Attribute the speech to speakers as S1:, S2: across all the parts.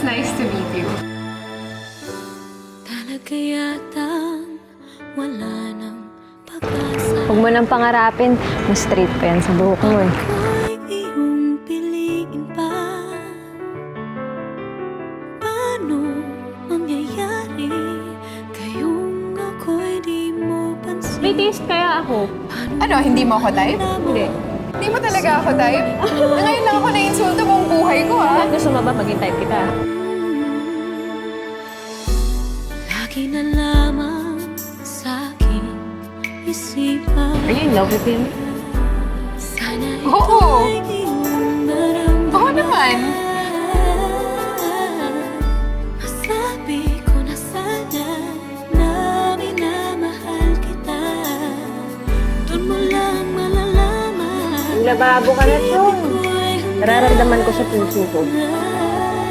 S1: nice to meet you.
S2: Talaga yatang wala nang pag-asa.
S3: Huwag mo nang pangarapin, mas straight pa yan sa buhok mo eh.
S2: Ako'y iyong piliin pa. Paano mangyayari? Kayong ako'y di mo pansin.
S3: May taste kaya ako?
S1: Ano, hindi mo ako type?
S3: Hindi.
S1: Hindi mo talaga ako type? Na ngayon lang ako na-insulto buong buhay ko, ha?
S3: Gusto mo ba maging type kita?
S2: Lagi na lamang sa aking isipan.
S3: Are you in love with him?
S2: Sana
S1: Oo.
S2: ito'y iyong maramdaman.
S1: Oo naman.
S2: Masabi ko na sana na minamahal kita. Doon mo lang malalaman.
S3: Lababo ka na to. Nararamdaman ko sa puso ko.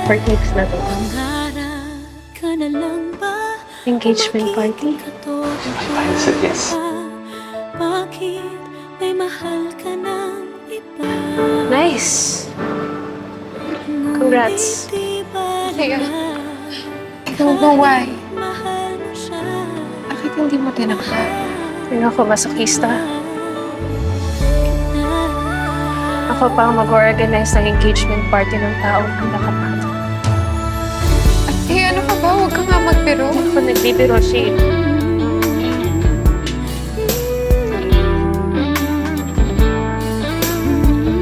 S3: For kicks na to.
S2: Pangarap ka na lang ba?
S3: Engagement party?
S4: I said yes.
S2: Bakit may mahal ka ng iba?
S3: Nice! Congrats.
S1: Kaya, ikaw ba why?
S2: Mahal mo siya.
S1: Bakit hindi mo tinakpan?
S3: Hindi ako masokista. Ako pa ang mag-organize ng engagement party ng taong pinakapat.
S1: Ano ka ba? Huwag ka nga magbiro.
S3: Ako nagbibiro siya.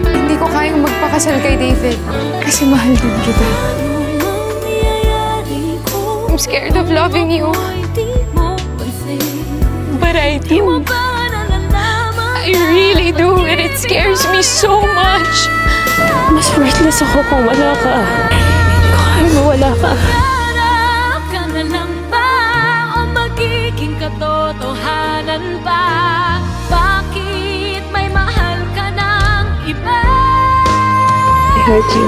S1: Hindi ko kayang magpakasal kay David. Kasi mahal din kita. I'm scared of loving you. But I do. I really do. And it scares me so much.
S3: Mas worthless ako kung wala ka. Kung mawala ka.
S2: Hanap ka na lang ba o magiging katotohanan ba? Bakit may mahal ka ng iba?
S3: I hurt you.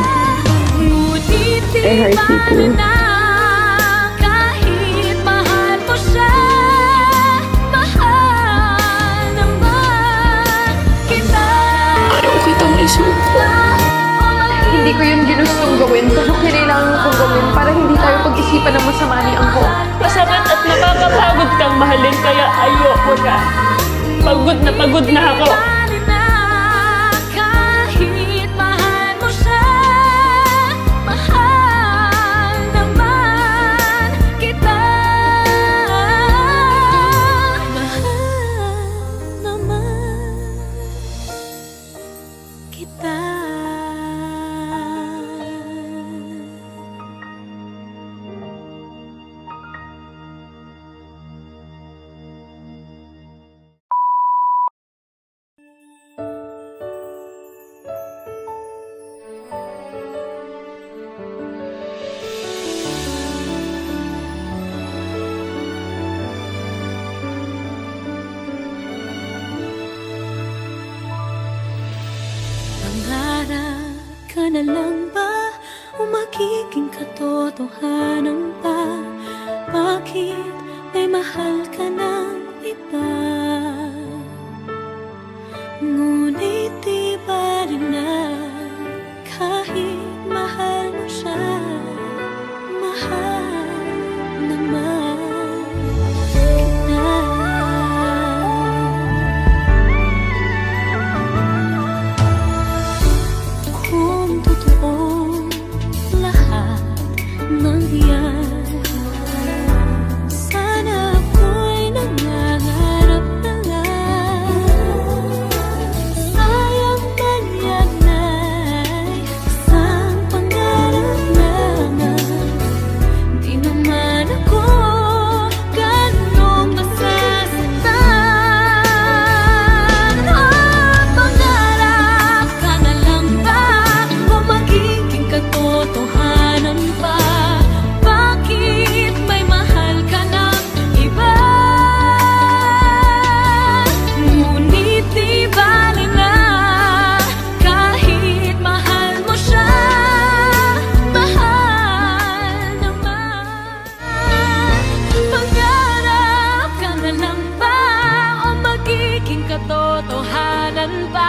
S2: Ngunit di
S3: I hurt you
S2: ba
S3: too.
S2: na kahit mahal mo siya, mahal naman kita.
S3: Ayaw kita may suko.
S1: Hindi ko yun ginustong gawin. Pero kailangan kong gawin para hindi tayo pag-isipan ng masama ni Angko.
S5: Masakit at nakakapagod kang mahalin, kaya ayoko na. Pagod na ako.
S2: Kahit mahal mo siya, mahal naman kita. Mahal naman kita. Pangarap ka na lang ba o magiging katotohanan pa? Bakit may mahal ka ng iba? Ngunit di ba rin na kahit mahal mo siya, mahal naman kita. Kung totoo lahat ng yan, sana ako'y nangangarap na lang. Sayang man yan ay isang pangarap lamang. Di naman ako ganong masasaktan. Pangarap ka na lang ba o magiging katotohanan pa? Bakit may mahal ka ng iba? Ngunit di bali na kahit mahal mo siya, mahal naman. Pangarap ka na lang ba o magiging katotohanan pa?